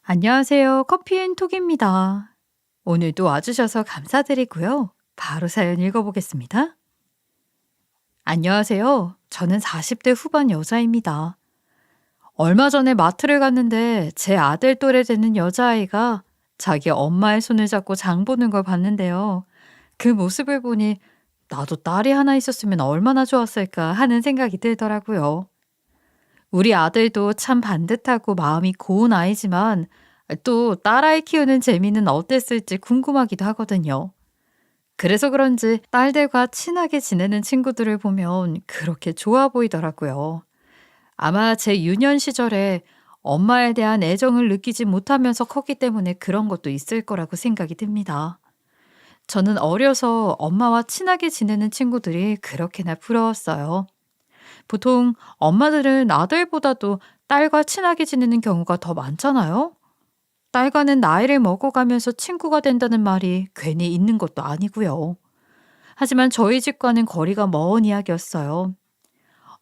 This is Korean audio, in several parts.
안녕하세요. 커피앤톡입니다. 오늘도 와주셔서 감사드리고요. 바로 사연 읽어보겠습니다. 안녕하세요. 저는 40대 후반 여자입니다. 얼마 전에 마트를 갔는데 제 아들 또래 되는 여자아이가 자기 엄마의 손을 잡고 장 보는 걸 봤는데요. 그 모습을 보니 나도 딸이 하나 있었으면 얼마나 좋았을까 하는 생각이 들더라고요. 우리 아들도 참 반듯하고 마음이 고운 아이지만 또 딸아이 키우는 재미는 어땠을지 궁금하기도 하거든요. 그래서 그런지 딸들과 친하게 지내는 친구들을 보면 그렇게 좋아 보이더라고요. 아마 제 유년 시절에 엄마에 대한 애정을 느끼지 못하면서 컸기 때문에 그런 것도 있을 거라고 생각이 듭니다. 저는 어려서 엄마와 친하게 지내는 친구들이 그렇게나 부러웠어요. 보통 엄마들은 아들보다도 딸과 친하게 지내는 경우가 더 많잖아요? 딸과는 나이를 먹어가면서 친구가 된다는 말이 괜히 있는 것도 아니고요. 하지만 저희 집과는 거리가 먼 이야기였어요.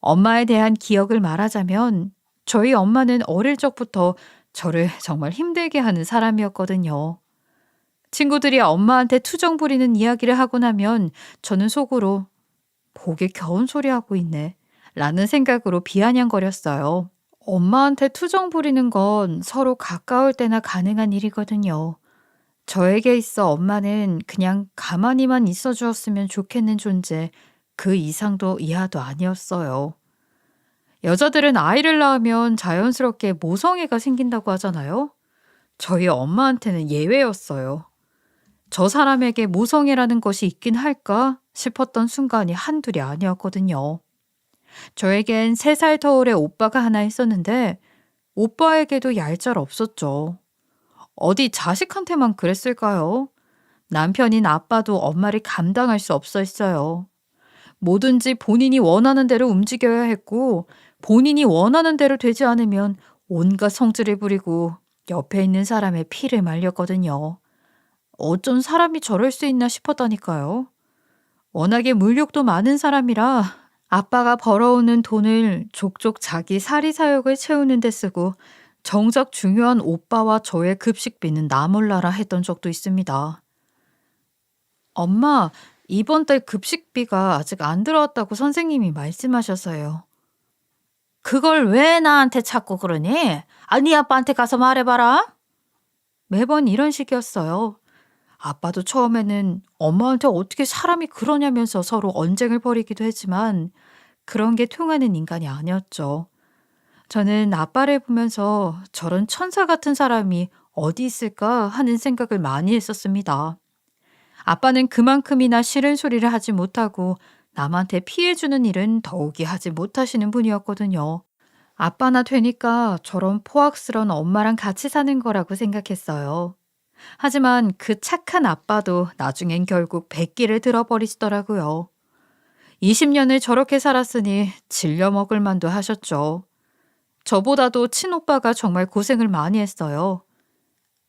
엄마에 대한 기억을 말하자면 저희 엄마는 어릴 적부터 저를 정말 힘들게 하는 사람이었거든요. 친구들이 엄마한테 투정 부리는 이야기를 하고 나면 저는 속으로 "보기 겨운 소리 하고 있네 라는 생각으로 비아냥거렸어요. 엄마한테 투정 부리는 건 서로 가까울 때나 가능한 일이거든요. 저에게 있어 엄마는 그냥 가만히만 있어 주었으면 좋겠는 존재, 그 이상도 이하도 아니었어요. 여자들은 아이를 낳으면 자연스럽게 모성애가 생긴다고 하잖아요. 저희 엄마한테는 예외였어요. 저 사람에게 모성애라는 것이 있긴 할까 싶었던 순간이 한둘이 아니었거든요. 저에겐 3살 터울의 오빠가 하나 있었는데 오빠에게도 얄짤 없었죠. 어디 자식한테만 그랬을까요? 남편인 아빠도 엄마를 감당할 수 없었어요. 뭐든지 본인이 원하는 대로 움직여야 했고 본인이 원하는 대로 되지 않으면 온갖 성질을 부리고 옆에 있는 사람의 피를 말렸거든요. 어쩐 사람이 저럴 수 있나 싶었다니까요. 워낙에 물욕도 많은 사람이라 아빠가 벌어오는 돈을 족족 자기 사리사욕을 채우는 데 쓰고 정작 중요한 오빠와 저의 급식비는 나 몰라라 했던 적도 있습니다. 엄마, 이번 달 급식비가 아직 안 들어왔다고 선생님이 말씀하셔서요. 그걸 왜 나한테 자꾸 그러니? 아니 아빠한테 가서 말해봐라. 매번 이런 식이었어요. 아빠도 처음에는 엄마한테 어떻게 사람이 그러냐면서 서로 언쟁을 벌이기도 했지만 그런 게 통하는 인간이 아니었죠. 저는 아빠를 보면서 저런 천사 같은 사람이 어디 있을까 하는 생각을 많이 했었습니다. 아빠는 그만큼이나 싫은 소리를 하지 못하고 남한테 피해주는 일은 더욱이 하지 못하시는 분이었거든요. 아빠나 되니까 저런 포악스런 엄마랑 같이 사는 거라고 생각했어요. 하지만 그 착한 아빠도 나중엔 결국 백기를 들어버리시더라고요. 20년을 저렇게 살았으니 질려 먹을 만도 하셨죠. 저보다도 친오빠가 정말 고생을 많이 했어요.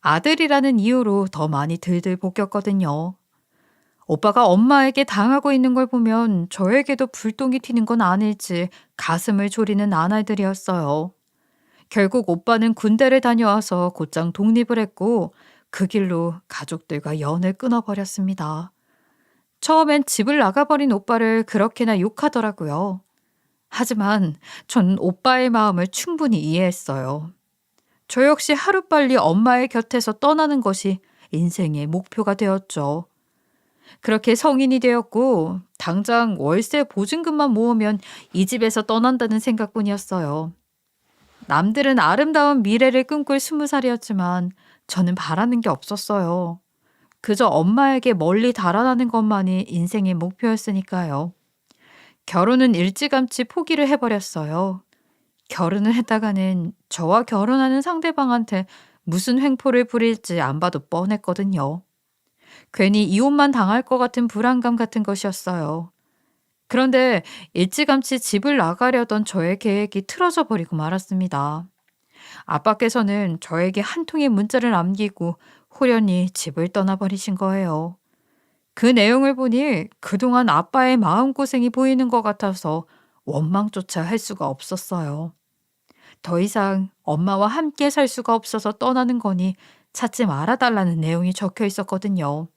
아들이라는 이유로 더 많이 들들 볶였거든요. 오빠가 엄마에게 당하고 있는 걸 보면 저에게도 불똥이 튀는 건 아닐지 가슴을 졸이는 나날들이었어요. 결국 오빠는 군대를 다녀와서 곧장 독립을 했고 그 길로 가족들과 연을 끊어버렸습니다. 처음엔 집을 나가버린 오빠를 그렇게나 욕하더라고요. 하지만 전 오빠의 마음을 충분히 이해했어요. 저 역시 하루빨리 엄마의 곁에서 떠나는 것이 인생의 목표가 되었죠. 그렇게 성인이 되었고 당장 월세 보증금만 모으면 이 집에서 떠난다는 생각뿐이었어요. 남들은 아름다운 미래를 꿈꿀 20살이었지만 저는 바라는 게 없었어요. 그저 엄마에게 멀리 달아나는 것만이 인생의 목표였으니까요. 결혼은 일찌감치 포기를 해버렸어요. 결혼을 했다가는 저와 결혼하는 상대방한테 무슨 횡포를 부릴지 안 봐도 뻔했거든요. 괜히 이혼만 당할 것 같은 불안감 같은 것이었어요. 그런데 일찌감치 집을 나가려던 저의 계획이 틀어져 버리고 말았습니다. 아빠께서는 저에게 한 통의 문자를 남기고 호련히 집을 떠나버리신 거예요. 그 내용을 보니 그동안 아빠의 마음고생이 보이는 것 같아서 원망조차 할 수가 없었어요. 더 이상 엄마와 함께 살 수가 없어서 떠나는 거니 찾지 말아달라는 내용이 적혀 있었거든요.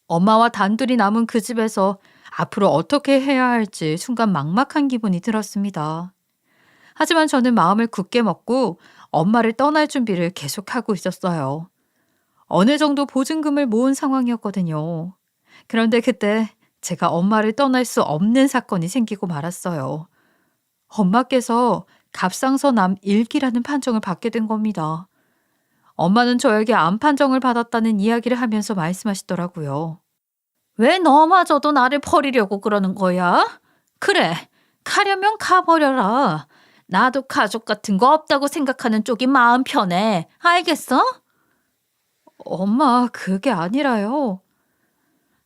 엄마와 단둘이 남은 그 집에서 앞으로 어떻게 해야 할지 순간 막막한 기분이 들었습니다. 하지만 저는 마음을 굳게 먹고 엄마를 떠날 준비를 계속하고 있었어요. 어느 정도 보증금을 모은 상황이었거든요. 그런데 그때 제가 엄마를 떠날 수 없는 사건이 생기고 말았어요. 엄마께서 갑상선암 1기라는 판정을 받게 된 겁니다. 엄마는 저에게 암 판정을 받았다는 이야기를 하면서 말씀하시더라고요. 왜 너마저도 나를 버리려고 그러는 거야? 그래, 가려면 가버려라. 나도 가족 같은 거 없다고 생각하는 쪽이 마음 편해. 알겠어? 엄마, 그게 아니라요.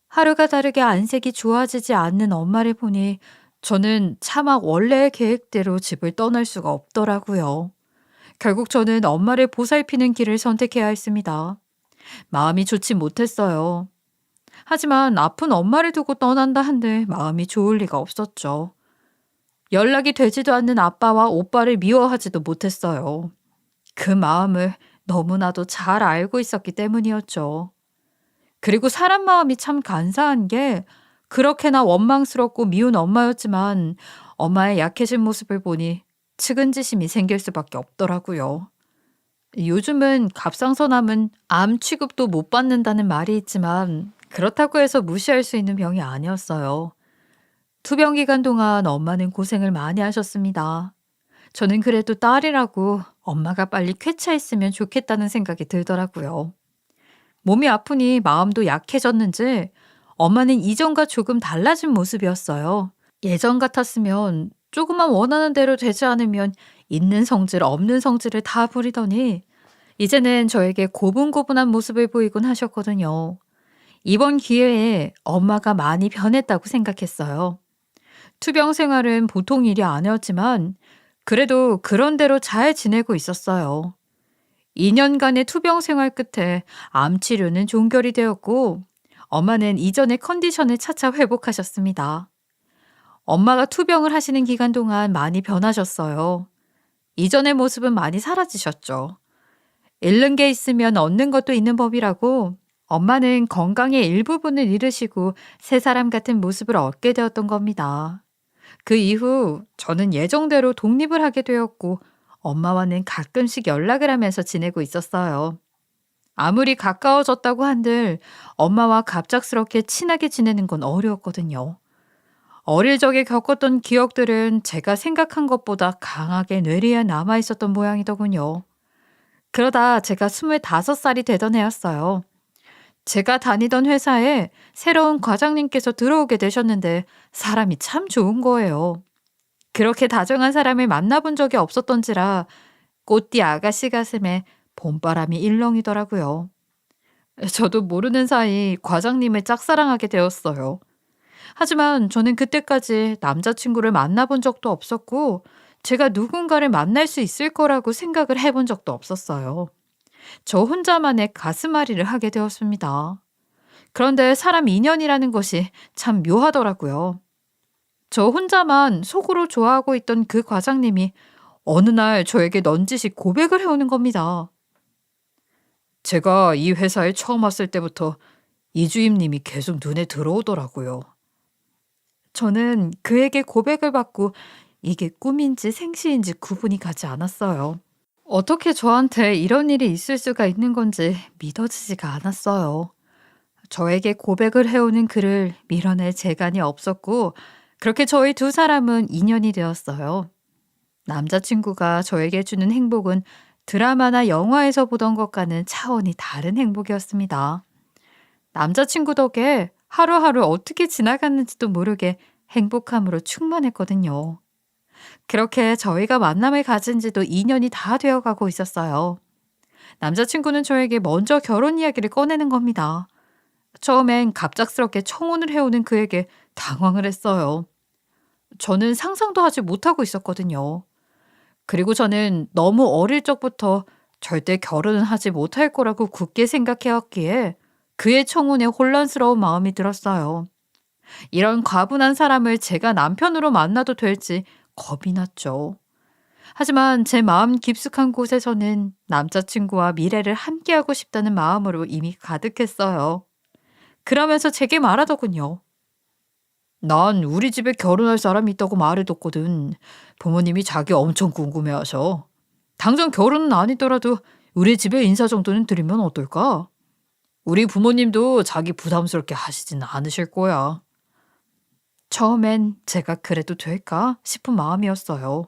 하루가 다르게 안색이 좋아지지 않는 엄마를 보니 저는 차마 원래의 계획대로 집을 떠날 수가 없더라고요. 결국 저는 엄마를 보살피는 길을 선택해야 했습니다. 마음이 좋지 못했어요. 하지만 아픈 엄마를 두고 떠난다 한들 마음이 좋을 리가 없었죠. 연락이 되지도 않는 아빠와 오빠를 미워하지도 못했어요. 그 마음을 너무나도 잘 알고 있었기 때문이었죠. 그리고 사람 마음이 참 간사한 게 그렇게나 원망스럽고 미운 엄마였지만 엄마의 약해진 모습을 보니 측은지심이 생길 수밖에 없더라고요. 요즘은 갑상선암은 암 취급도 못 받는다는 말이 있지만 그렇다고 해서 무시할 수 있는 병이 아니었어요. 투병 기간 동안 엄마는 고생을 많이 하셨습니다. 저는 그래도 딸이라고 엄마가 빨리 쾌차했으면 좋겠다는 생각이 들더라고요. 몸이 아프니 마음도 약해졌는지 엄마는 이전과 조금 달라진 모습이었어요. 예전 같았으면 조금만 원하는 대로 되지 않으면 있는 성질 없는 성질을 다 부리더니 이제는 저에게 고분고분한 모습을 보이곤 하셨거든요. 이번 기회에 엄마가 많이 변했다고 생각했어요. 투병 생활은 보통 일이 아니었지만 그래도 그런대로 잘 지내고 있었어요. 2년간의 투병 생활 끝에 암 치료는 종결이 되었고 엄마는 이전의 컨디션을 차차 회복하셨습니다. 엄마가 투병을 하시는 기간 동안 많이 변하셨어요. 이전의 모습은 많이 사라지셨죠. 잃는 게 있으면 얻는 것도 있는 법이라고 엄마는 건강의 일부분을 잃으시고 새 사람 같은 모습을 얻게 되었던 겁니다. 그 이후 저는 예정대로 독립을 하게 되었고 엄마와는 가끔씩 연락을 하면서 지내고 있었어요. 아무리 가까워졌다고 한들 엄마와 갑작스럽게 친하게 지내는 건 어려웠거든요. 어릴 적에 겪었던 기억들은 제가 생각한 것보다 강하게 뇌리에 남아 있었던 모양이더군요. 그러다 제가 25살이 되던 해였어요. 제가 다니던 회사에 새로운 과장님께서 들어오게 되셨는데 사람이 참 좋은 거예요. 그렇게 다정한 사람을 만나본 적이 없었던지라 꽃띠 아가씨 가슴에 봄바람이 일렁이더라고요. 저도 모르는 사이 과장님을 짝사랑하게 되었어요. 하지만 저는 그때까지 남자친구를 만나본 적도 없었고 제가 누군가를 만날 수 있을 거라고 생각을 해본 적도 없었어요. 저 혼자만의 가슴앓이를 하게 되었습니다. 그런데 사람 인연이라는 것이 참 묘하더라고요. 저 혼자만 속으로 좋아하고 있던 그 과장님이 어느 날 저에게 넌지시 고백을 해오는 겁니다. 제가 이 회사에 처음 왔을 때부터 이주임님이 계속 눈에 들어오더라고요. 저는 그에게 고백을 받고 이게 꿈인지 생시인지 구분이 가지 않았어요. 어떻게 저한테 이런 일이 있을 수가 있는 건지 믿어지지가 않았어요. 저에게 고백을 해오는 그를 밀어낼 재간이 없었고 그렇게 저희 두 사람은 인연이 되었어요. 남자친구가 저에게 주는 행복은 드라마나 영화에서 보던 것과는 차원이 다른 행복이었습니다. 남자친구 덕에 하루하루 어떻게 지나갔는지도 모르게 행복함으로 충만했거든요. 그렇게 저희가 만남을 가진 지도 2년이 다 되어가고 있었어요. 남자친구는 저에게 먼저 결혼 이야기를 꺼내는 겁니다. 처음엔 갑작스럽게 청혼을 해오는 그에게 당황을 했어요. 저는 상상도 하지 못하고 있었거든요. 그리고 저는 너무 어릴 적부터 절대 결혼은 하지 못할 거라고 굳게 생각해왔기에 그의 청혼에 혼란스러운 마음이 들었어요. 이런 과분한 사람을 제가 남편으로 만나도 될지 겁이 났죠. 하지만 제 마음 깊숙한 곳에서는 남자친구와 미래를 함께하고 싶다는 마음으로 이미 가득했어요. 그러면서 제게 말하더군요. 난 우리 집에 결혼할 사람이 있다고 말해뒀거든. 부모님이 자기 엄청 궁금해하셔. 당장 결혼은 아니더라도 우리 집에 인사 정도는 드리면 어떨까? 우리 부모님도 자기 부담스럽게 하시진 않으실 거야. 처음엔 제가 그래도 될까 싶은 마음이었어요.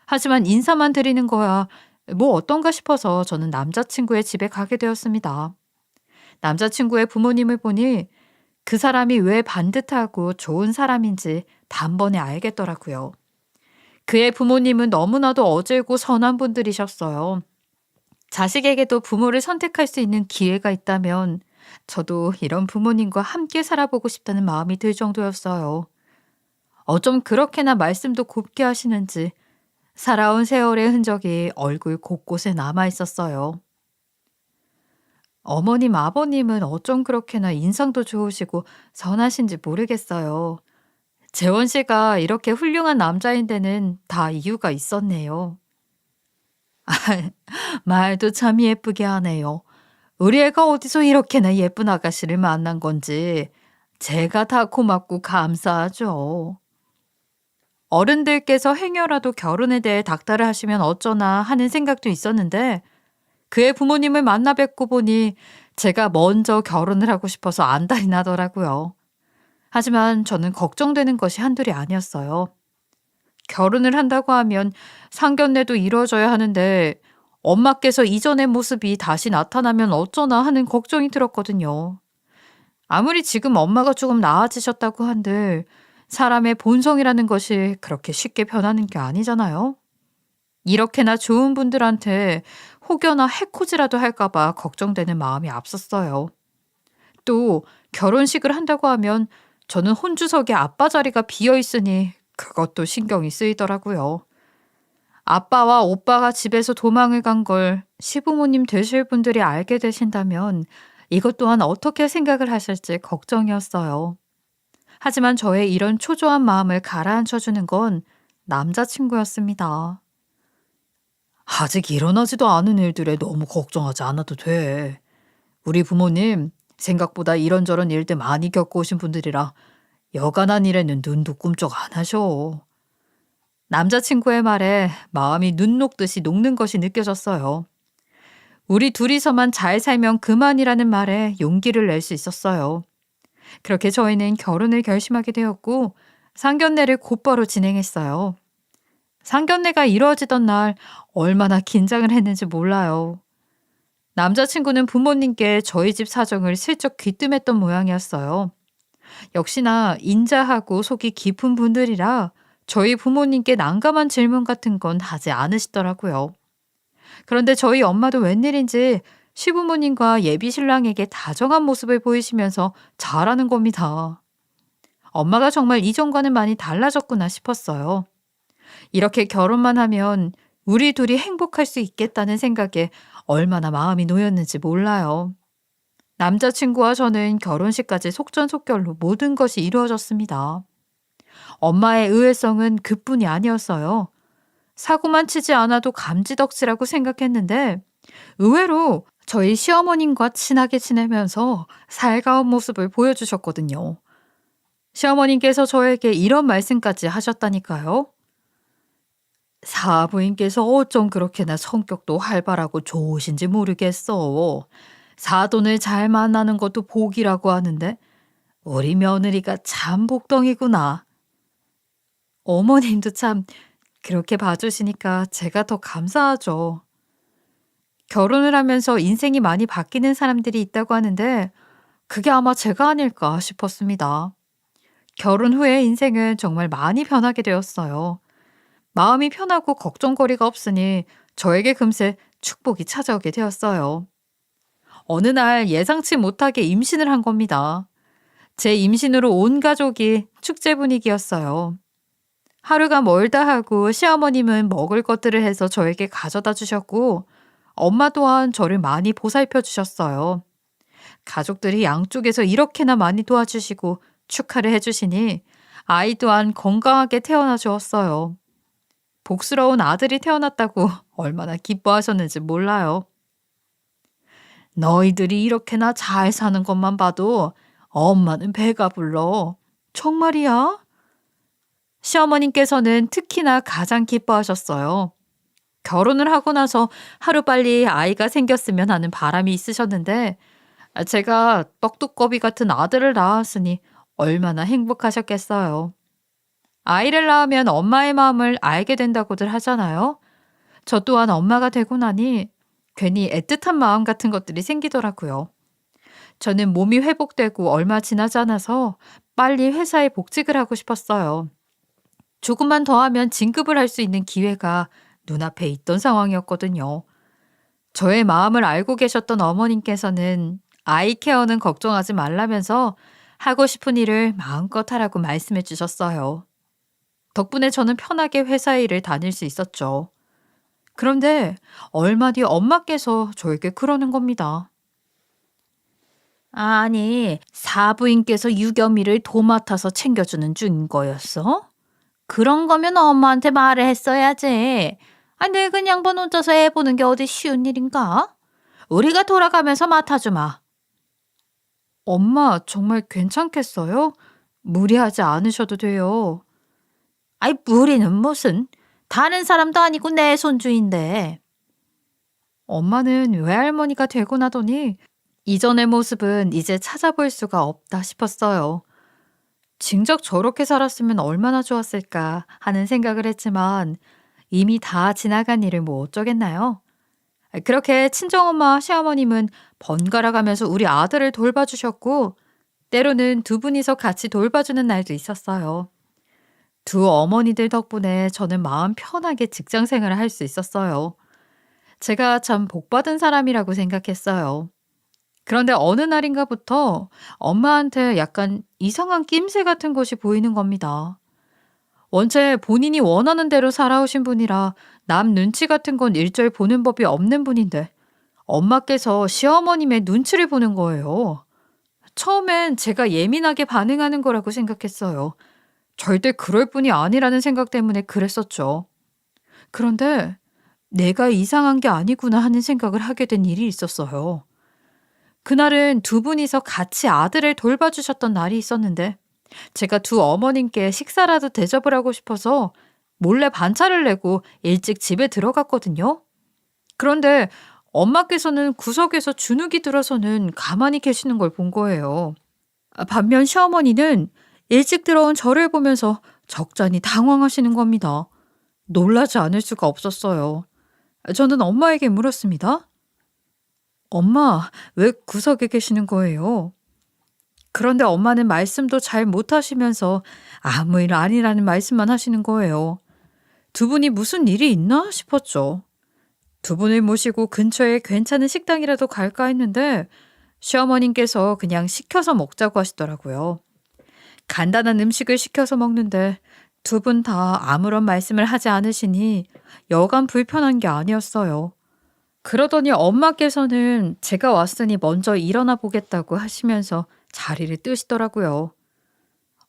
하지만 인사만 드리는 거야 뭐 어떤가 싶어서 저는 남자친구의 집에 가게 되었습니다. 남자친구의 부모님을 보니 그 사람이 왜 반듯하고 좋은 사람인지 단번에 알겠더라고요. 그의 부모님은 너무나도 어질고 선한 분들이셨어요. 자식에게도 부모를 선택할 수 있는 기회가 있다면 저도 이런 부모님과 함께 살아보고 싶다는 마음이 들 정도였어요. 어쩜 그렇게나 말씀도 곱게 하시는지 살아온 세월의 흔적이 얼굴 곳곳에 남아 있었어요. 어머님, 아버님은 어쩜 그렇게나 인상도 좋으시고 선하신지 모르겠어요. 재원 씨가 이렇게 훌륭한 남자인 데는 다 이유가 있었네요. 말도 참 예쁘게 하네요. 우리 애가 어디서 이렇게나 예쁜 아가씨를 만난 건지 제가 다 고맙고 감사하죠. 어른들께서 행여라도 결혼에 대해 닥달을 하시면 어쩌나 하는 생각도 있었는데 그의 부모님을 만나 뵙고 보니 제가 먼저 결혼을 하고 싶어서 안달이 나더라고요. 하지만 저는 걱정되는 것이 한둘이 아니었어요. 결혼을 한다고 하면 상견례도 이루어져야 하는데 엄마께서 이전의 모습이 다시 나타나면 어쩌나 하는 걱정이 들었거든요. 아무리 지금 엄마가 조금 나아지셨다고 한들 사람의 본성이라는 것이 그렇게 쉽게 변하는 게 아니잖아요. 이렇게나 좋은 분들한테 혹여나 해코지라도 할까봐 걱정되는 마음이 앞섰어요. 또 결혼식을 한다고 하면 저는 혼주석에 아빠 자리가 비어 있으니 그것도 신경이 쓰이더라고요. 아빠와 오빠가 집에서 도망을 간 걸 시부모님 되실 분들이 알게 되신다면 이것 또한 어떻게 생각을 하실지 걱정이었어요. 하지만 저의 이런 초조한 마음을 가라앉혀주는 건 남자친구였습니다. 아직 일어나지도 않은 일들에 너무 걱정하지 않아도 돼. 우리 부모님 생각보다 이런저런 일들 많이 겪어오신 분들이라 여간한 일에는 눈도 꿈쩍 안 하셔. 남자친구의 말에 마음이 눈 녹듯이 녹는 것이 느껴졌어요. 우리 둘이서만 잘 살면 그만이라는 말에 용기를 낼 수 있었어요. 그렇게 저희는 결혼을 결심하게 되었고 상견례를 곧바로 진행했어요. 상견례가 이루어지던 날 얼마나 긴장을 했는지 몰라요. 남자친구는 부모님께 저희 집 사정을 슬쩍 귀뜸했던 모양이었어요. 역시나 인자하고 속이 깊은 분들이라 저희 부모님께 난감한 질문 같은 건 하지 않으시더라고요. 그런데 저희 엄마도 웬일인지 시부모님과 예비 신랑에게 다정한 모습을 보이시면서 잘하는 겁니다. 엄마가 정말 이전과는 많이 달라졌구나 싶었어요. 이렇게 결혼만 하면 우리 둘이 행복할 수 있겠다는 생각에 얼마나 마음이 놓였는지 몰라요. 남자친구와 저는 결혼식까지 속전속결로 모든 것이 이루어졌습니다. 엄마의 의외성은 그뿐이 아니었어요. 사고만 치지 않아도 감지덕지라고 생각했는데 의외로 저희 시어머님과 친하게 지내면서 살가운 모습을 보여주셨거든요. 시어머님께서 저에게 이런 말씀까지 하셨다니까요. 사부인께서 어쩜 그렇게나 성격도 활발하고 좋으신지 모르겠어. 사돈을 잘 만나는 것도 복이라고 하는데 우리 며느리가 참 복덩이구나. 어머님도 참 그렇게 봐주시니까 제가 더 감사하죠. 결혼을 하면서 인생이 많이 바뀌는 사람들이 있다고 하는데 그게 아마 제가 아닐까 싶었습니다. 결혼 후에 인생은 정말 많이 변하게 되었어요. 마음이 편하고 걱정거리가 없으니 저에게 금세 축복이 찾아오게 되었어요. 어느 날 예상치 못하게 임신을 한 겁니다. 제 임신으로 온 가족이 축제 분위기였어요. 하루가 멀다 하고 시어머님은 먹을 것들을 해서 저에게 가져다 주셨고 엄마 또한 저를 많이 보살펴 주셨어요. 가족들이 양쪽에서 이렇게나 많이 도와주시고 축하를 해주시니 아이 또한 건강하게 태어나 주었어요. 복스러운 아들이 태어났다고 얼마나 기뻐하셨는지 몰라요. 너희들이 이렇게나 잘 사는 것만 봐도 엄마는 배가 불러. 정말이야? 시어머님께서는 특히나 가장 기뻐하셨어요. 결혼을 하고 나서 하루빨리 아이가 생겼으면 하는 바람이 있으셨는데 제가 떡두꺼비 같은 아들을 낳았으니 얼마나 행복하셨겠어요. 아이를 낳으면 엄마의 마음을 알게 된다고들 하잖아요. 저 또한 엄마가 되고 나니 괜히 애틋한 마음 같은 것들이 생기더라고요. 저는 몸이 회복되고 얼마 지나지 않아서 빨리 회사에 복직을 하고 싶었어요. 조금만 더 하면 진급을 할 수 있는 기회가 눈앞에 있던 상황이었거든요. 저의 마음을 알고 계셨던 어머님께서는 아이 케어는 걱정하지 말라면서 하고 싶은 일을 마음껏 하라고 말씀해 주셨어요. 덕분에 저는 편하게 회사 일을 다닐 수 있었죠. 그런데 얼마 뒤 엄마께서 저에게 그러는 겁니다. 아니, 사부인께서 유겸이를 도맡아서 챙겨주는 중인 거였어? 그런 거면 엄마한테 말을 했어야지. 아, 늙은 양반 혼자서 애 보는 게 어디 쉬운 일인가? 우리가 돌아가면서 맡아주마. 엄마 정말 괜찮겠어요? 무리하지 않으셔도 돼요. 아이, 무리는 무슨. 다른 사람도 아니고 내 손주인데. 엄마는 외할머니가 되고 나더니 이전의 모습은 이제 찾아볼 수가 없다 싶었어요. 진작 저렇게 살았으면 얼마나 좋았을까 하는 생각을 했지만 이미 다 지나간 일을 뭐 어쩌겠나요? 그렇게 친정엄마 시어머님은 번갈아 가면서 우리 아들을 돌봐주셨고 때로는 두 분이서 같이 돌봐주는 날도 있었어요. 두 어머니들 덕분에 저는 마음 편하게 직장 생활을 할 수 있었어요. 제가 참 복받은 사람이라고 생각했어요. 그런데 어느 날인가부터 엄마한테 약간 이상한 낌새 같은 것이 보이는 겁니다. 원체 본인이 원하는 대로 살아오신 분이라 남 눈치 같은 건 일절 보는 법이 없는 분인데 엄마께서 시어머님의 눈치를 보는 거예요. 처음엔 제가 예민하게 반응하는 거라고 생각했어요. 절대 그럴 뿐이 아니라는 생각 때문에 그랬었죠. 그런데 내가 이상한 게 아니구나 하는 생각을 하게 된 일이 있었어요. 그날은 두 분이서 같이 아들을 돌봐주셨던 날이 있었는데 제가 두 어머님께 식사라도 대접을 하고 싶어서 몰래 반차를 내고 일찍 집에 들어갔거든요. 그런데 엄마께서는 구석에서 주눅이 들어서는 가만히 계시는 걸 본 거예요. 반면 시어머니는 일찍 들어온 저를 보면서 적잖이 당황하시는 겁니다. 놀라지 않을 수가 없었어요. 저는 엄마에게 물었습니다. 엄마, 왜 구석에 계시는 거예요? 그런데 엄마는 말씀도 잘 못하시면서 아무 일 아니라는 말씀만 하시는 거예요. 두 분이 무슨 일이 있나 싶었죠. 두 분을 모시고 근처에 괜찮은 식당이라도 갈까 했는데 시어머님께서 그냥 시켜서 먹자고 하시더라고요. 간단한 음식을 시켜서 먹는데 두 분 다 아무런 말씀을 하지 않으시니 여간 불편한 게 아니었어요. 그러더니 엄마께서는 제가 왔으니 먼저 일어나 보겠다고 하시면서 자리를 뜨시더라고요.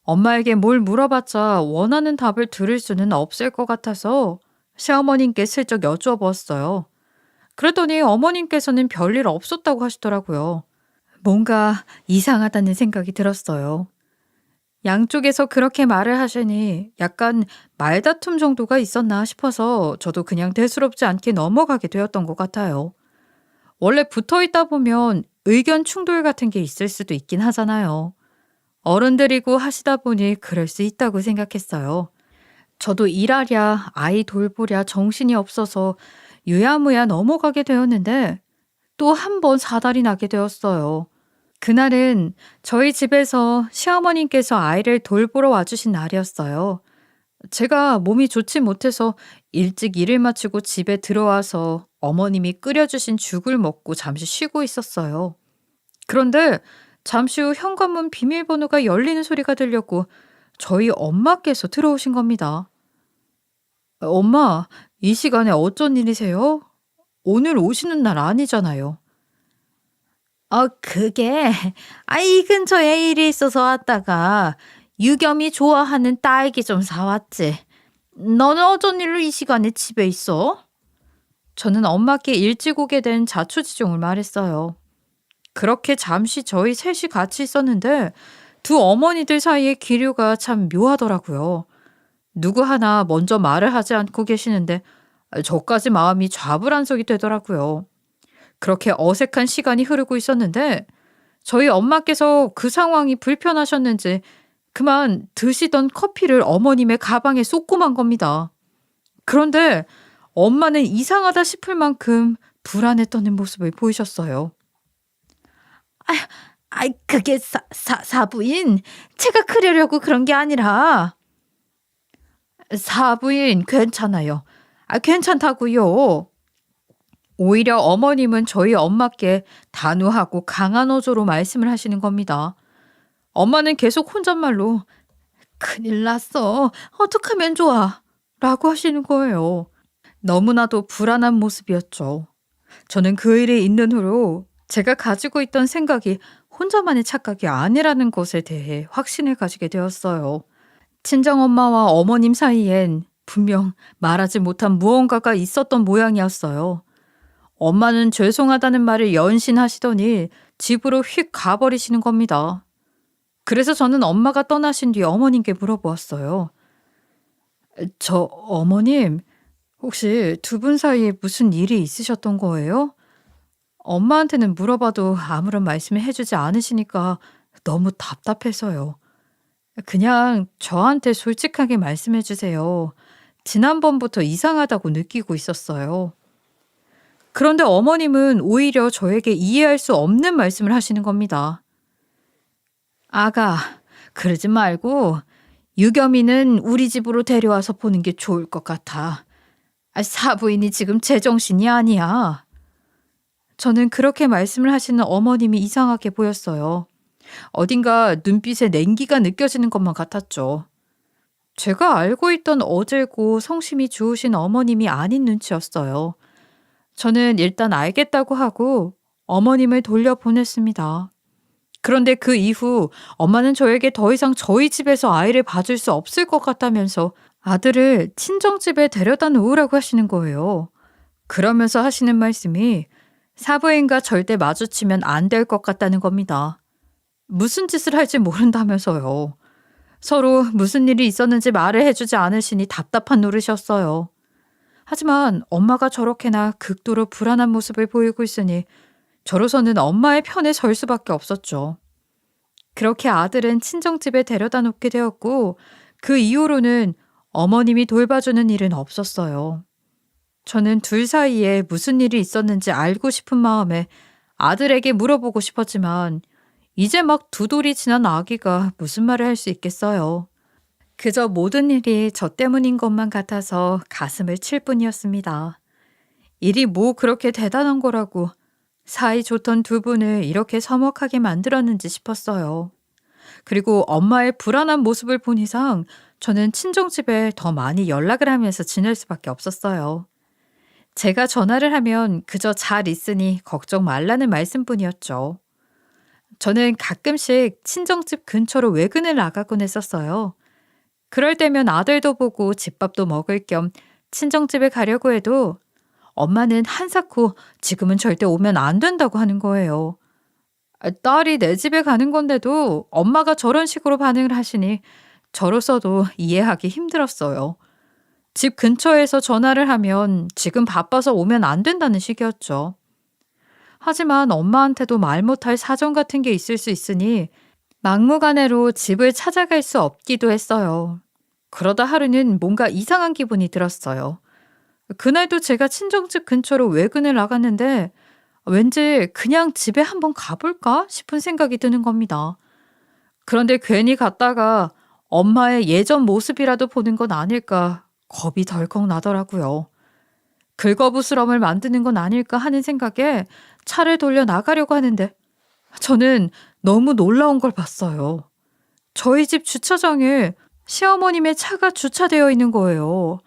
엄마에게 뭘 물어봤자 원하는 답을 들을 수는 없을 것 같아서 시어머님께 슬쩍 여쭈어보았어요. 그랬더니 어머님께서는 별일 없었다고 하시더라고요. 뭔가 이상하다는 생각이 들었어요. 양쪽에서 그렇게 말을 하시니 약간 말다툼 정도가 있었나 싶어서 저도 그냥 대수롭지 않게 넘어가게 되었던 것 같아요. 원래 붙어 있다 보면 의견 충돌 같은 게 있을 수도 있긴 하잖아요. 어른들이고 하시다 보니 그럴 수 있다고 생각했어요. 저도 일하랴 아이 돌보랴 정신이 없어서 유야무야 넘어가게 되었는데 또 한 번 사달이 나게 되었어요. 그날은 저희 집에서 시어머님께서 아이를 돌보러 와주신 날이었어요. 제가 몸이 좋지 못해서 일찍 일을 마치고 집에 들어와서 어머님이 끓여주신 죽을 먹고 잠시 쉬고 있었어요. 그런데 잠시 후 현관문 비밀번호가 열리는 소리가 들렸고 저희 엄마께서 들어오신 겁니다. 엄마, 이 시간에 어쩐 일이세요? 오늘 오시는 날 아니잖아요. 그게, 이 근처에 일이 있어서 왔다가 유겸이 좋아하는 딸기 좀 사왔지. 너는 어쩐 일로 이 시간에 집에 있어? 저는 엄마께 일찍 오게 된 자초지종을 말했어요. 그렇게 잠시 저희 셋이 같이 있었는데 두 어머니들 사이의 기류가 참 묘하더라고요. 누구 하나 먼저 말을 하지 않고 계시는데 저까지 마음이 좌불안석이 되더라고요. 그렇게 어색한 시간이 흐르고 있었는데 저희 엄마께서 그 상황이 불편하셨는지 그만 드시던 커피를 어머님의 가방에 쏟고 만 겁니다. 그런데 엄마는 이상하다 싶을 만큼 불안에 떠는 모습을 보이셨어요. 아, 그게 사부인? 제가 그러려고 그런 게 아니라. 사부인 괜찮아요. 괜찮다고요. 오히려 어머님은 저희 엄마께 단호하고 강한 어조로 말씀을 하시는 겁니다. 엄마는 계속 혼잣말로 큰일 났어. 어떡하면 좋아. 라고 하시는 거예요. 너무나도 불안한 모습이었죠. 저는 그 일이 있는 후로 제가 가지고 있던 생각이 혼자만의 착각이 아니라는 것에 대해 확신을 가지게 되었어요. 친정엄마와 어머님 사이엔 분명 말하지 못한 무언가가 있었던 모양이었어요. 엄마는 죄송하다는 말을 연신하시더니 집으로 휙 가버리시는 겁니다. 그래서 저는 엄마가 떠나신 뒤 어머님께 물어보았어요. 저 어머님, 혹시 두 분 사이에 무슨 일이 있으셨던 거예요? 엄마한테는 물어봐도 아무런 말씀을 해주지 않으시니까 너무 답답해서요. 그냥 저한테 솔직하게 말씀해 주세요. 지난번부터 이상하다고 느끼고 있었어요. 그런데 어머님은 오히려 저에게 이해할 수 없는 말씀을 하시는 겁니다. 아가, 그러지 말고 유겸이는 우리 집으로 데려와서 보는 게 좋을 것 같아. 사부인이 지금 제정신이 아니야. 저는 그렇게 말씀을 하시는 어머님이 이상하게 보였어요. 어딘가 눈빛에 냉기가 느껴지는 것만 같았죠. 제가 알고 있던 어질고 성심이 좋으신 어머님이 아닌 눈치였어요. 저는 일단 알겠다고 하고 어머님을 돌려보냈습니다. 그런데 그 이후 엄마는 저에게 더 이상 저희 집에서 아이를 봐줄 수 없을 것 같다면서 아들을 친정집에 데려다 놓으라고 하시는 거예요. 그러면서 하시는 말씀이 사부인과 절대 마주치면 안 될 것 같다는 겁니다. 무슨 짓을 할지 모른다면서요. 서로 무슨 일이 있었는지 말을 해주지 않으시니 답답한 노릇이었어요. 하지만 엄마가 저렇게나 극도로 불안한 모습을 보이고 있으니 저로서는 엄마의 편에 설 수밖에 없었죠. 그렇게 아들은 친정집에 데려다 놓게 되었고 그 이후로는 어머님이 돌봐주는 일은 없었어요. 저는 둘 사이에 무슨 일이 있었는지 알고 싶은 마음에 아들에게 물어보고 싶었지만 이제 막 두 돌이 지난 아기가 무슨 말을 할 수 있겠어요. 그저 모든 일이 저 때문인 것만 같아서 가슴을 칠 뿐이었습니다. 일이 뭐 그렇게 대단한 거라고 사이 좋던 두 분을 이렇게 서먹하게 만들었는지 싶었어요. 그리고 엄마의 불안한 모습을 본 이상 저는 친정집에 더 많이 연락을 하면서 지낼 수밖에 없었어요. 제가 전화를 하면 그저 잘 있으니 걱정 말라는 말씀뿐이었죠. 저는 가끔씩 친정집 근처로 외근을 나가곤 했었어요. 그럴 때면 아들도 보고 집밥도 먹을 겸 친정집에 가려고 해도 엄마는 한사코 지금은 절대 오면 안 된다고 하는 거예요. 딸이 내 집에 가는 건데도 엄마가 저런 식으로 반응을 하시니 저로서도 이해하기 힘들었어요. 집 근처에서 전화를 하면 지금 바빠서 오면 안 된다는 식이었죠. 하지만 엄마한테도 말 못할 사정 같은 게 있을 수 있으니 막무가내로 집을 찾아갈 수 없기도 했어요. 그러다 하루는 뭔가 이상한 기분이 들었어요. 그날도 제가 친정집 근처로 외근을 나갔는데 왠지 그냥 집에 한번 가볼까 싶은 생각이 드는 겁니다. 그런데 괜히 갔다가 엄마의 예전 모습이라도 보는 건 아닐까 겁이 덜컥 나더라고요. 긁어부스럼을 만드는 건 아닐까 하는 생각에 차를 돌려 나가려고 하는데 저는 너무 놀라운 걸 봤어요. 저희 집 주차장에 시어머님의 차가 주차되어 있는 거예요.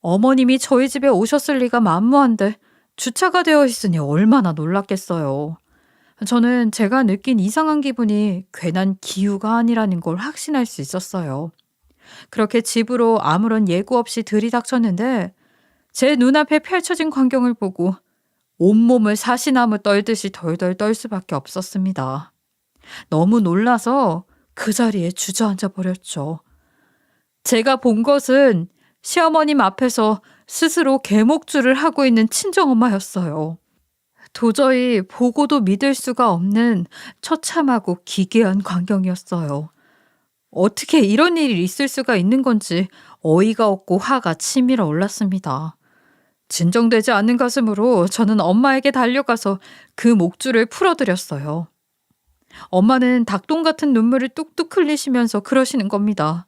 어머님이 저희 집에 오셨을 리가 만무한데 주차가 되어 있으니 얼마나 놀랐겠어요. 저는 제가 느낀 이상한 기분이 괜한 기우가 아니라는 걸 확신할 수 있었어요. 그렇게 집으로 아무런 예고 없이 들이닥쳤는데 제 눈앞에 펼쳐진 광경을 보고 온몸을 사시나무 떨듯이 덜덜 떨 수밖에 없었습니다. 너무 놀라서 그 자리에 주저앉아 버렸죠. 제가 본 것은 시어머님 앞에서 스스로 개목줄을 하고 있는 친정엄마였어요. 도저히 보고도 믿을 수가 없는 처참하고 기괴한 광경이었어요. 어떻게 이런 일이 있을 수가 있는 건지 어이가 없고 화가 치밀어 올랐습니다. 진정되지 않는 가슴으로 저는 엄마에게 달려가서 그 목줄을 풀어드렸어요. 엄마는 닭똥 같은 눈물을 뚝뚝 흘리시면서 그러시는 겁니다.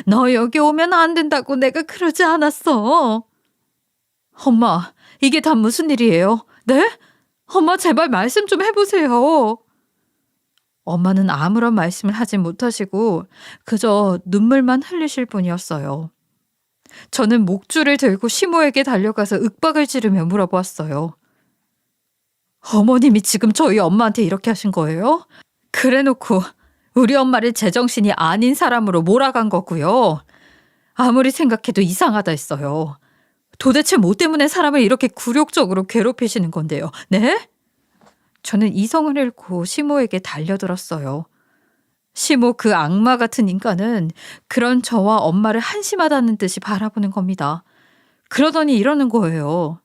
너 여기 오면 안 된다고 내가 그러지 않았어. 엄마, 이게 다 무슨 일이에요? 네? 엄마 제발 말씀 좀 해보세요. 엄마는 아무런 말씀을 하지 못하시고 그저 눈물만 흘리실 뿐이었어요. 저는 목줄을 들고 시모에게 달려가서 윽박을 지르며 물어보았어요. 어머님이 지금 저희 엄마한테 이렇게 하신 거예요? 그래놓고 우리 엄마를 제정신이 아닌 사람으로 몰아간 거고요. 아무리 생각해도 이상하다 했어요. 도대체 뭐 때문에 사람을 이렇게 굴욕적으로 괴롭히시는 건데요. 네? 저는 이성을 잃고 시모에게 달려들었어요. 시모 그 악마 같은 인간은 그런 저와 엄마를 한심하다는 듯이 바라보는 겁니다. 그러더니 이러는 거예요.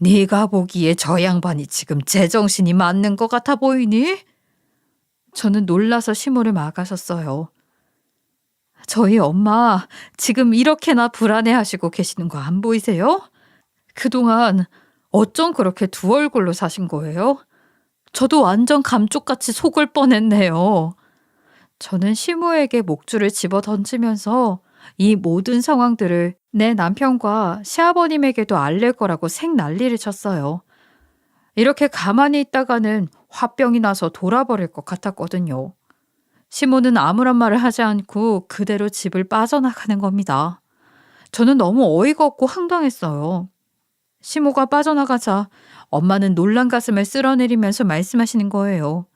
네가 보기에 저 양반이 지금 제정신이 맞는 것 같아 보이니? 저는 놀라서 시모를 막아섰어요. 저희 엄마 지금 이렇게나 불안해하시고 계시는 거 안 보이세요? 그동안 어쩜 그렇게 두 얼굴로 사신 거예요? 저도 완전 감쪽같이 속을 뻔했네요. 저는 시모에게 목줄을 집어 던지면서 이 모든 상황들을 내 남편과 시아버님에게도 알릴 거라고 생난리를 쳤어요. 이렇게 가만히 있다가는 화병이 나서 돌아버릴 것 같았거든요. 시모는 아무런 말을 하지 않고 그대로 집을 빠져나가는 겁니다. 저는 너무 어이가 없고 황당했어요. 시모가 빠져나가자 엄마는 놀란 가슴을 쓸어내리면서 말씀하시는 거예요.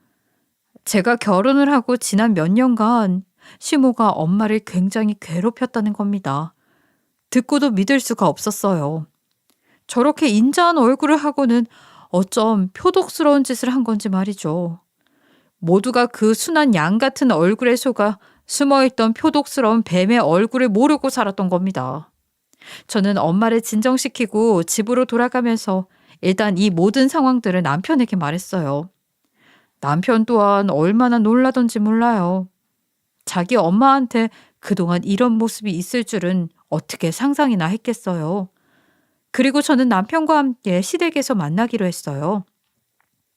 제가 결혼을 하고 지난 몇 년간 시모가 엄마를 굉장히 괴롭혔다는 겁니다. 듣고도 믿을 수가 없었어요. 저렇게 인자한 얼굴을 하고는 어쩜 표독스러운 짓을 한 건지 말이죠. 모두가 그 순한 양 같은 얼굴에 속아 숨어있던 표독스러운 뱀의 얼굴을 모르고 살았던 겁니다. 저는 엄마를 진정시키고 집으로 돌아가면서 일단 이 모든 상황들을 남편에게 말했어요. 남편 또한 얼마나 놀라던지 몰라요. 자기 엄마한테 그동안 이런 모습이 있을 줄은 어떻게 상상이나 했겠어요. 그리고 저는 남편과 함께 시댁에서 만나기로 했어요.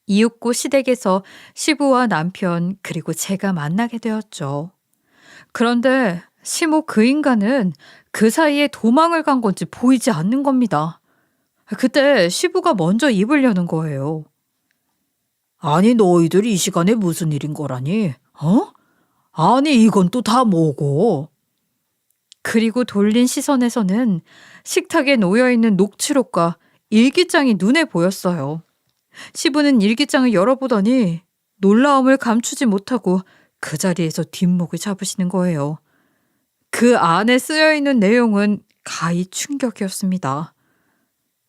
이윽고 시댁에서 시부와 남편 그리고 제가 만나게 되었죠. 그런데 시모 그 인간은 그 사이에 도망을 간 건지 보이지 않는 겁니다. 그때 시부가 먼저 입을 여는 거예요. 아니 너희들 이 시간에 무슨 일인 거라니? 어? 아니 이건 또 다 뭐고? 그리고 돌린 시선에서는 식탁에 놓여있는 녹취록과 일기장이 눈에 보였어요. 시부는 일기장을 열어보더니 놀라움을 감추지 못하고 그 자리에서 뒷목을 잡으시는 거예요. 그 안에 쓰여있는 내용은 가히 충격이었습니다.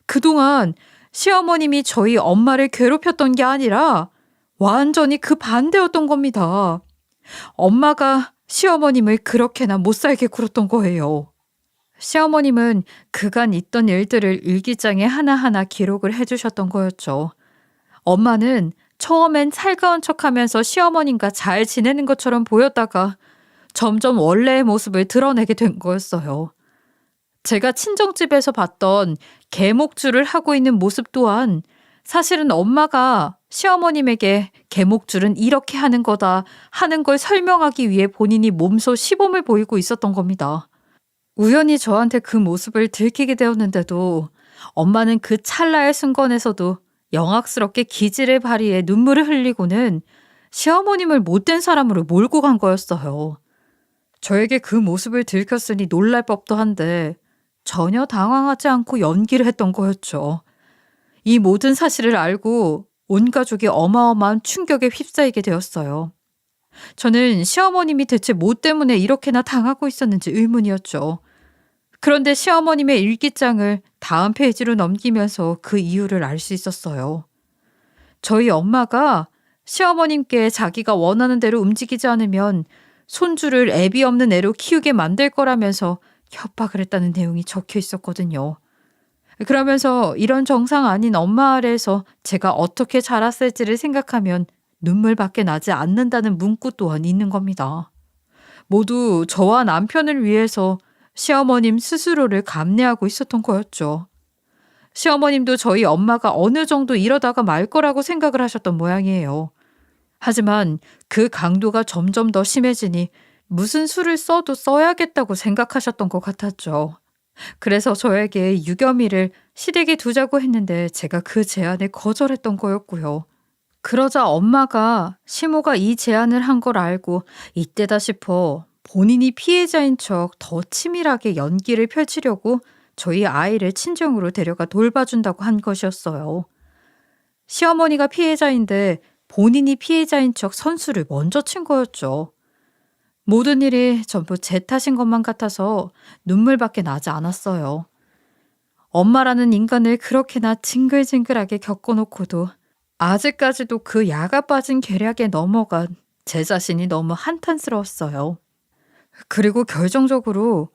그동안 시어머님이 저희 엄마를 괴롭혔던 게 아니라 완전히 그 반대였던 겁니다. 엄마가 시어머님을 그렇게나 못살게 굴었던 거예요. 시어머님은 그간 있던 일들을 일기장에 하나하나 기록을 해주셨던 거였죠. 엄마는 처음엔 살가운 척하면서 시어머님과 잘 지내는 것처럼 보였다가 점점 원래의 모습을 드러내게 된 거였어요. 제가 친정집에서 봤던 개목줄을 하고 있는 모습 또한 사실은 엄마가 시어머님에게 개목줄은 이렇게 하는 거다 하는 걸 설명하기 위해 본인이 몸소 시범을 보이고 있었던 겁니다. 우연히 저한테 그 모습을 들키게 되었는데도 엄마는 그 찰나의 순간에서도 영악스럽게 기지를 발휘해 눈물을 흘리고는 시어머님을 못된 사람으로 몰고 간 거였어요. 저에게 그 모습을 들켰으니 놀랄 법도 한데 전혀 당황하지 않고 연기를 했던 거였죠. 이 모든 사실을 알고 온 가족이 어마어마한 충격에 휩싸이게 되었어요. 저는 시어머님이 대체 뭐 때문에 이렇게나 당하고 있었는지 의문이었죠. 그런데 시어머님의 일기장을 다음 페이지로 넘기면서 그 이유를 알 수 있었어요. 저희 엄마가 시어머님께 자기가 원하는 대로 움직이지 않으면 손주를 애비 없는 애로 키우게 만들 거라면서 협박을 했다는 내용이 적혀 있었거든요. 그러면서 이런 정상 아닌 엄마 아래에서 제가 어떻게 자랐을지를 생각하면 눈물밖에 나지 않는다는 문구 또한 있는 겁니다. 모두 저와 남편을 위해서 시어머님 스스로를 감내하고 있었던 거였죠. 시어머님도 저희 엄마가 어느 정도 이러다가 말 거라고 생각을 하셨던 모양이에요. 하지만 그 강도가 점점 더 심해지니 무슨 수를 써도 써야겠다고 생각하셨던 것 같았죠. 그래서 저에게 유겸이를 시댁에 두자고 했는데 제가 그 제안에 거절했던 거였고요. 그러자 엄마가 시모가 이 제안을 한 걸 알고 이때다 싶어 본인이 피해자인 척 더 치밀하게 연기를 펼치려고 저희 아이를 친정으로 데려가 돌봐준다고 한 것이었어요. 시어머니가 피해자인데 본인이 피해자인 척 선수를 먼저 친 거였죠. 모든 일이 전부 제 탓인 것만 같아서 눈물밖에 나지 않았어요. 엄마라는 인간을 그렇게나 징글징글하게 겪어놓고도 아직까지도 그 야가 빠진 계략에 넘어간 제 자신이 너무 한탄스러웠어요. 그리고 결정적으로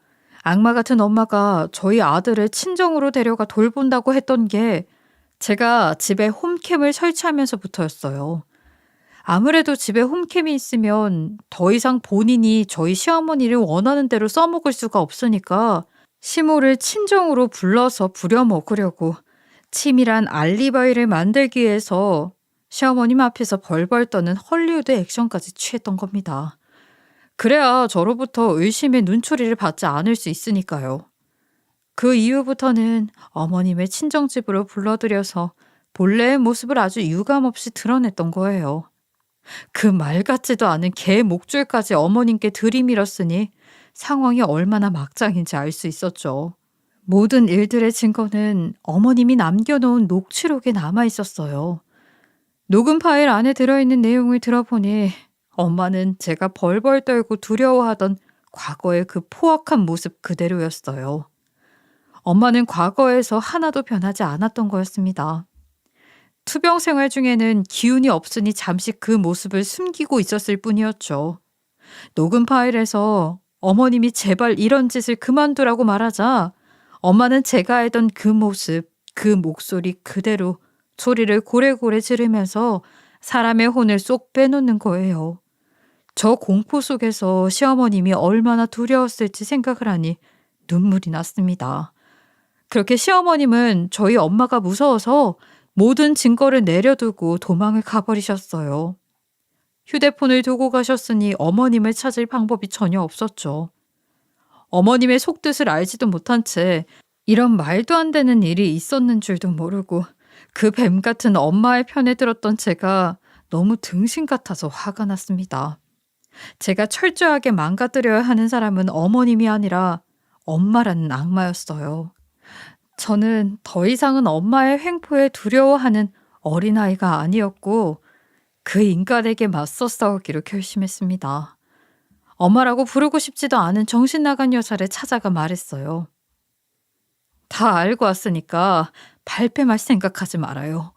악마 같은 엄마가 저희 아들을 친정으로 데려가 돌본다고 했던 게 제가 집에 홈캠을 설치하면서부터였어요. 아무래도 집에 홈캠이 있으면 더 이상 본인이 저희 시어머니를 원하는 대로 써먹을 수가 없으니까 시모를 친정으로 불러서 부려먹으려고 치밀한 알리바이를 만들기 위해서 시어머님 앞에서 벌벌 떠는 헐리우드 액션까지 취했던 겁니다. 그래야 저로부터 의심의 눈초리를 받지 않을 수 있으니까요. 그 이후부터는 어머님의 친정집으로 불러들여서 본래의 모습을 아주 유감없이 드러냈던 거예요. 그 말 같지도 않은 개 목줄까지 어머님께 들이밀었으니 상황이 얼마나 막장인지 알 수 있었죠. 모든 일들의 증거는 어머님이 남겨놓은 녹취록에 남아 있었어요. 녹음 파일 안에 들어있는 내용을 들어보니 엄마는 제가 벌벌 떨고 두려워하던 과거의 그 포악한 모습 그대로였어요. 엄마는 과거에서 하나도 변하지 않았던 거였습니다. 투병 생활 중에는 기운이 없으니 잠시 그 모습을 숨기고 있었을 뿐이었죠. 녹음 파일에서 어머님이 제발 이런 짓을 그만두라고 말하자 엄마는 제가 알던 그 모습, 그 목소리 그대로 소리를 고래고래 지르면서 사람의 혼을 쏙 빼놓는 거예요. 저 공포 속에서 시어머님이 얼마나 두려웠을지 생각을 하니 눈물이 났습니다. 그렇게 시어머님은 저희 엄마가 무서워서 모든 증거를 내려두고 도망을 가버리셨어요. 휴대폰을 두고 가셨으니 어머님을 찾을 방법이 전혀 없었죠. 어머님의 속뜻을 알지도 못한 채 이런 말도 안 되는 일이 있었는 줄도 모르고 그 뱀 같은 엄마의 편에 들었던 제가 너무 등신 같아서 화가 났습니다. 제가 철저하게 망가뜨려야 하는 사람은 어머님이 아니라 엄마라는 악마였어요. 저는 더 이상은 엄마의 횡포에 두려워하는 어린아이가 아니었고 그 인간에게 맞서 싸우기로 결심했습니다. 엄마라고 부르고 싶지도 않은 정신 나간 여자를 찾아가 말했어요. 다 알고 왔으니까 발뺌할 생각하지 말아요.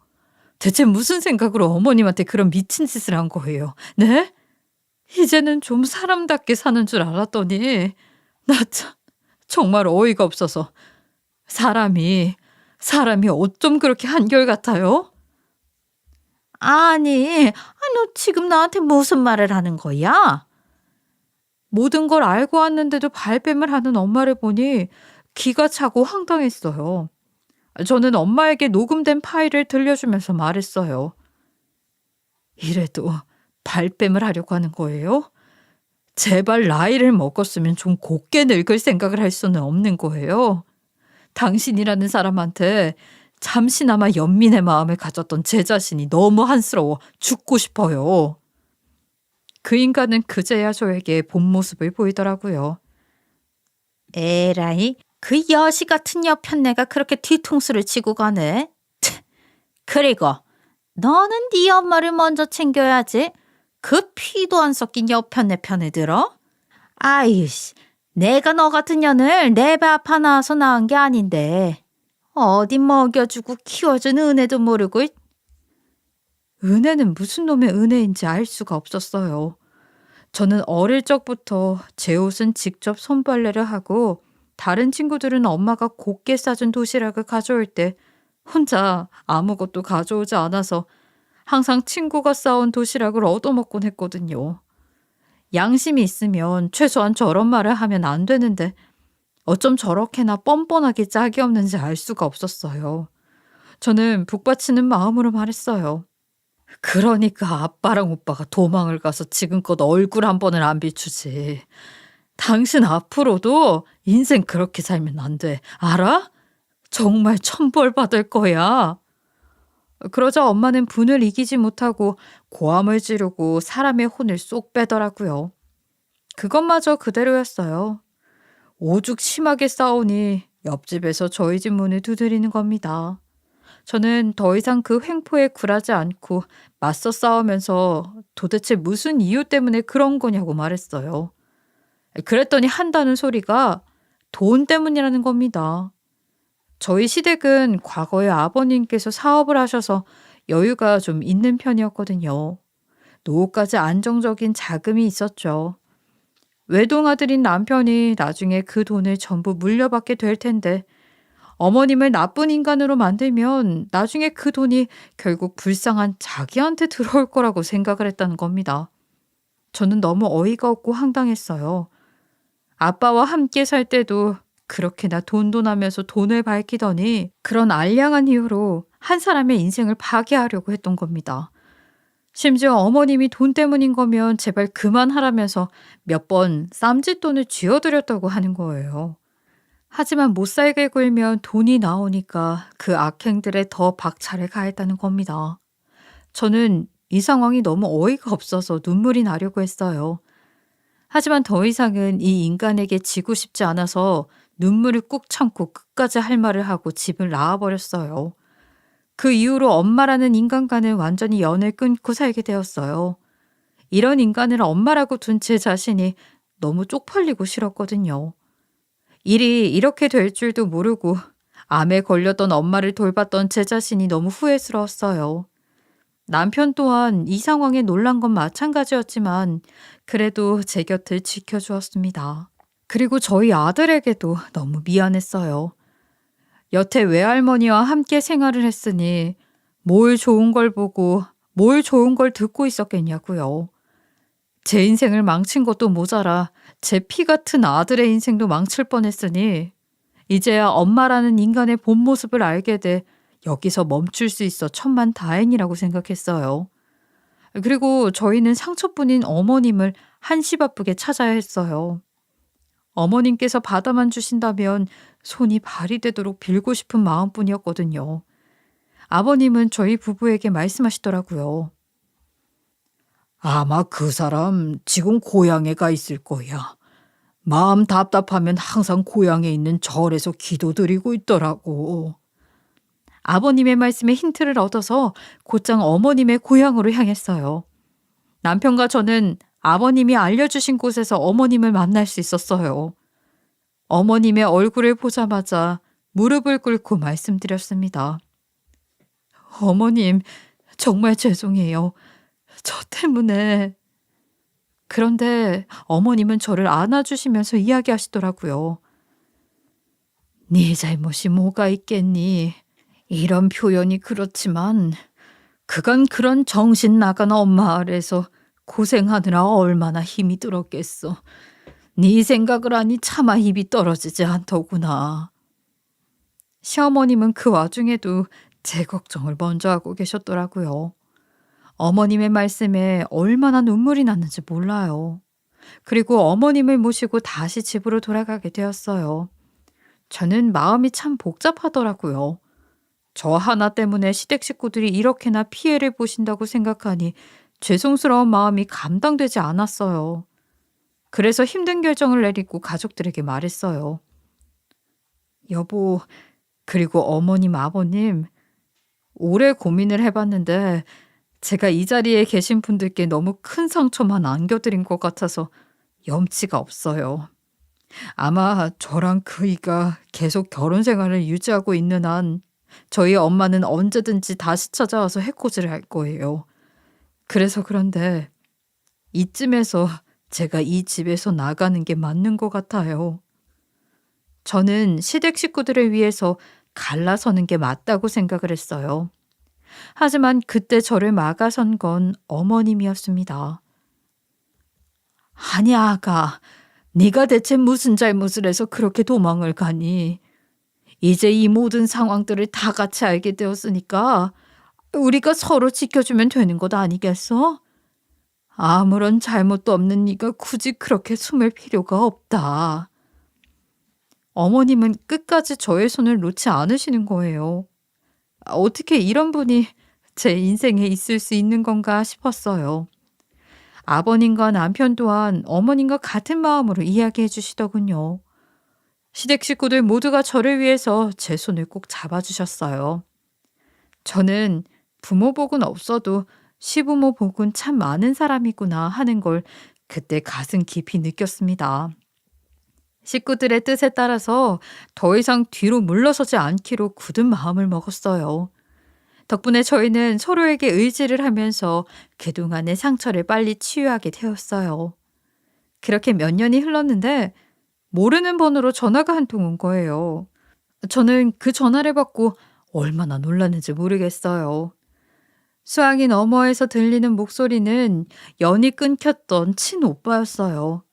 대체 무슨 생각으로 어머님한테 그런 미친 짓을 한 거예요? 네? 이제는 좀 사람답게 사는 줄 알았더니 나 참 정말 어이가 없어서 사람이 어쩜 그렇게 한결같아요? 아니, 너 지금 나한테 무슨 말을 하는 거야? 모든 걸 알고 왔는데도 발뺌을 하는 엄마를 보니 기가 차고 황당했어요. 저는 엄마에게 녹음된 파일을 들려주면서 말했어요. 이래도 발뺌을 하려고 하는 거예요? 제발 나이를 먹었으면 좀 곱게 늙을 생각을 할 수는 없는 거예요. 당신이라는 사람한테 잠시나마 연민의 마음을 가졌던 제 자신이 너무 한스러워 죽고 싶어요. 그 인간은 그제야 저에게 본 모습을 보이더라고요. 에라이, 그 여시 같은 여편네가 그렇게 뒤통수를 치고 가네. 그리고 너는 네 엄마를 먼저 챙겨야지. 그 피도 안 섞인 옆편내 편에 들어? 아이씨, 내가 너 같은 년을 내 배 아파 낳아서 낳은 게 아닌데 어디 먹여주고 키워준 은혜도 모르고. 은혜는 무슨 놈의 은혜인지 알 수가 없었어요. 저는 어릴 적부터 제 옷은 직접 손빨래를 하고 다른 친구들은 엄마가 곱게 싸준 도시락을 가져올 때 혼자 아무것도 가져오지 않아서 항상 친구가 싸온 도시락을 얻어먹곤 했거든요. 양심이 있으면 최소한 저런 말을 하면 안 되는데 어쩜 저렇게나 뻔뻔하게 짝이 없는지 알 수가 없었어요. 저는 북받치는 마음으로 말했어요. 그러니까 아빠랑 오빠가 도망을 가서 지금껏 얼굴 한 번을 안 비추지. 당신 앞으로도 인생 그렇게 살면 안 돼. 알아? 정말 천벌 받을 거야. 그러자 엄마는 분을 이기지 못하고 고함을 지르고 사람의 혼을 쏙 빼더라고요. 그것마저 그대로였어요. 오죽 심하게 싸우니 옆집에서 저희 집 문을 두드리는 겁니다. 저는 더 이상 그 횡포에 굴하지 않고 맞서 싸우면서 도대체 무슨 이유 때문에 그런 거냐고 말했어요. 그랬더니 한다는 소리가 돈 때문이라는 겁니다. 저희 시댁은 과거에 아버님께서 사업을 하셔서 여유가 좀 있는 편이었거든요. 노후까지 안정적인 자금이 있었죠. 외동아들인 남편이 나중에 그 돈을 전부 물려받게 될 텐데 어머님을 나쁜 인간으로 만들면 나중에 그 돈이 결국 불쌍한 자기한테 들어올 거라고 생각을 했다는 겁니다. 저는 너무 어이가 없고 황당했어요. 아빠와 함께 살 때도 그렇게나 돈돈하면서 돈을 밝히더니 그런 알량한 이유로 한 사람의 인생을 파괴하려고 했던 겁니다. 심지어 어머님이 돈 때문인 거면 제발 그만하라면서 몇 번 쌈짓돈을 쥐어드렸다고 하는 거예요. 하지만 못 살게 굴면 돈이 나오니까 그 악행들에 더 박차를 가했다는 겁니다. 저는 이 상황이 너무 어이가 없어서 눈물이 나려고 했어요. 하지만 더 이상은 이 인간에게 지고 싶지 않아서 눈물을 꾹 참고 끝까지 할 말을 하고 집을 나와버렸어요. 그 이후로 엄마라는 인간과는 완전히 연을 끊고 살게 되었어요. 이런 인간을 엄마라고 둔 제 자신이 너무 쪽팔리고 싫었거든요. 일이 이렇게 될 줄도 모르고 암에 걸렸던 엄마를 돌봤던 제 자신이 너무 후회스러웠어요. 남편 또한 이 상황에 놀란 건 마찬가지였지만 그래도 제 곁을 지켜주었습니다. 그리고 저희 아들에게도 너무 미안했어요. 여태 외할머니와 함께 생활을 했으니 뭘 좋은 걸 보고 뭘 좋은 걸 듣고 있었겠냐고요. 제 인생을 망친 것도 모자라 제 피 같은 아들의 인생도 망칠 뻔했으니 이제야 엄마라는 인간의 본 모습을 알게 돼 여기서 멈출 수 있어 천만 다행이라고 생각했어요. 그리고 저희는 상처뿐인 어머님을 한시 바쁘게 찾아야 했어요. 어머님께서 받아만 주신다면 손이 발이 되도록 빌고 싶은 마음뿐이었거든요. 아버님은 저희 부부에게 말씀하시더라고요. 아마 그 사람 지금 고향에 가 있을 거야. 마음 답답하면 항상 고향에 있는 절에서 기도드리고 있더라고. 아버님의 말씀에 힌트를 얻어서 곧장 어머님의 고향으로 향했어요. 남편과 저는 아버님이 알려주신 곳에서 어머님을 만날 수 있었어요. 어머님의 얼굴을 보자마자 무릎을 꿇고 말씀드렸습니다. 어머님, 정말 죄송해요. 저 때문에. 그런데 어머님은 저를 안아주시면서 이야기하시더라고요. 네 잘못이 뭐가 있겠니? 이런 표현이 그렇지만 그간 그런 정신 나간 엄마 아래서 고생하느라 얼마나 힘이 들었겠어. 네 생각을 하니 차마 입이 떨어지지 않더구나. 시어머님은 그 와중에도 제 걱정을 먼저 하고 계셨더라고요. 어머님의 말씀에 얼마나 눈물이 났는지 몰라요. 그리고 어머님을 모시고 다시 집으로 돌아가게 되었어요. 저는 마음이 참 복잡하더라고요. 저 하나 때문에 시댁 식구들이 이렇게나 피해를 보신다고 생각하니 죄송스러운 마음이 감당되지 않았어요. 그래서 힘든 결정을 내리고 가족들에게 말했어요. 여보, 그리고 어머님, 아버님, 오래 고민을 해봤는데 제가 이 자리에 계신 분들께 너무 큰 상처만 안겨드린 것 같아서 염치가 없어요. 아마 저랑 그이가 계속 결혼 생활을 유지하고 있는 한 저희 엄마는 언제든지 다시 찾아와서 해코지를 할 거예요. 그래서 그런데 이쯤에서 제가 이 집에서 나가는 게 맞는 것 같아요. 저는 시댁 식구들을 위해서 갈라서는 게 맞다고 생각을 했어요. 하지만 그때 저를 막아선 건 어머님이었습니다. 아니 아가, 네가 대체 무슨 잘못을 해서 그렇게 도망을 가니? 이제 이 모든 상황들을 다 같이 알게 되었으니까 우리가 서로 지켜주면 되는 것 아니겠어? 아무런 잘못도 없는 네가 굳이 그렇게 숨을 필요가 없다. 어머님은 끝까지 저의 손을 놓지 않으시는 거예요. 어떻게 이런 분이 제 인생에 있을 수 있는 건가 싶었어요. 아버님과 남편 또한 어머님과 같은 마음으로 이야기해 주시더군요. 시댁 식구들 모두가 저를 위해서 제 손을 꼭 잡아주셨어요. 저는 부모 복은 없어도 시부모 복은 참 많은 사람이구나 하는 걸 그때 가슴 깊이 느꼈습니다. 식구들의 뜻에 따라서 더 이상 뒤로 물러서지 않기로 굳은 마음을 먹었어요. 덕분에 저희는 서로에게 의지를 하면서 그동안의 상처를 빨리 치유하게 되었어요. 그렇게 몇 년이 흘렀는데 모르는 번호로 전화가 한 통 온 거예요. 저는 그 전화를 받고 얼마나 놀랐는지 모르겠어요. 수화기 너머에서 들리는 목소리는 연이 끊겼던 친오빠였어요.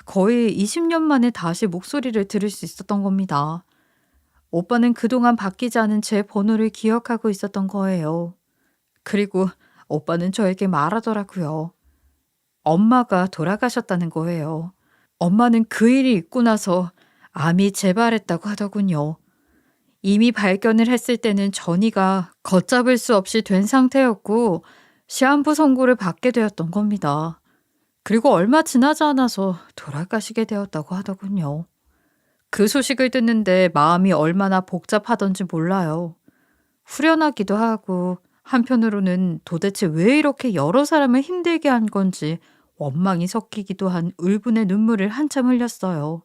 거의 20년 만에 다시 목소리를 들을 수 있었던 겁니다. 오빠는 그동안 바뀌지 않은 제 번호를 기억하고 있었던 거예요. 그리고 오빠는 저에게 말하더라고요. 엄마가 돌아가셨다는 거예요. 엄마는 그 일이 있고 나서 암이 재발했다고 하더군요. 이미 발견을 했을 때는 전이가 걷잡을 수 없이 된 상태였고 시한부 선고를 받게 되었던 겁니다. 그리고 얼마 지나지 않아서 돌아가시게 되었다고 하더군요. 그 소식을 듣는데 마음이 얼마나 복잡하던지 몰라요. 후련하기도 하고 한편으로는 도대체 왜 이렇게 여러 사람을 힘들게 한 건지 원망이 섞이기도 한 울분의 눈물을 한참 흘렸어요.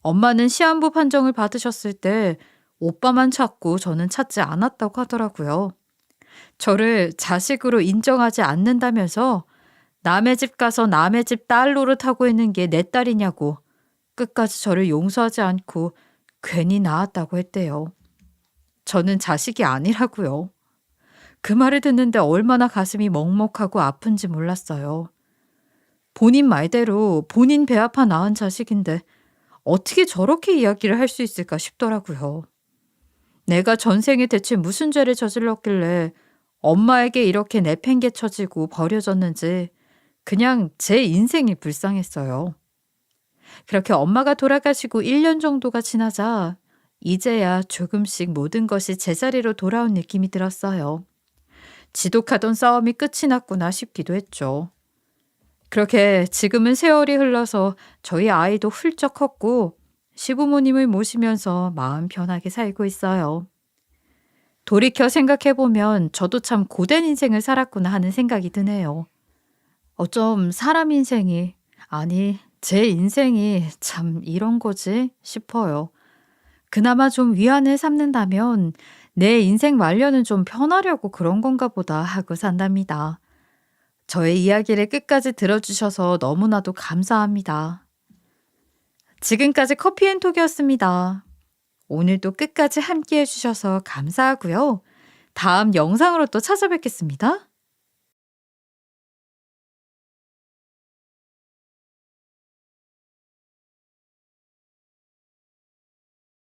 엄마는 시한부 판정을 받으셨을 때 오빠만 찾고 저는 찾지 않았다고 하더라고요. 저를 자식으로 인정하지 않는다면서 남의 집 가서 남의 집 딸 노릇하고 있는 게 내 딸이냐고 끝까지 저를 용서하지 않고 괜히 낳았다고 했대요. 저는 자식이 아니라고요. 그 말을 듣는데 얼마나 가슴이 먹먹하고 아픈지 몰랐어요. 본인 말대로 본인 배 아파 낳은 자식인데 어떻게 저렇게 이야기를 할 수 있을까 싶더라고요. 내가 전생에 대체 무슨 죄를 저질렀길래 엄마에게 이렇게 내팽개쳐지고 버려졌는지 그냥 제 인생이 불쌍했어요. 그렇게 엄마가 돌아가시고 1년 정도가 지나자 이제야 조금씩 모든 것이 제자리로 돌아온 느낌이 들었어요. 지독하던 싸움이 끝이 났구나 싶기도 했죠. 그렇게 지금은 세월이 흘러서 저희 아이도 훌쩍 컸고 시부모님을 모시면서 마음 편하게 살고 있어요. 돌이켜 생각해보면 저도 참 고된 인생을 살았구나 하는 생각이 드네요. 어쩜 사람 인생이, 아니, 제 인생이 참 이런 거지 싶어요. 그나마 좀 위안을 삼는다면 내 인생 말년은 좀 편하려고 그런 건가 보다 하고 산답니다. 저의 이야기를 끝까지 들어주셔서 너무나도 감사합니다. 지금까지 커피앤톡이었습니다. 오늘도 끝까지 함께 해주셔서 감사하고요. 다음 영상으로 또 찾아뵙겠습니다.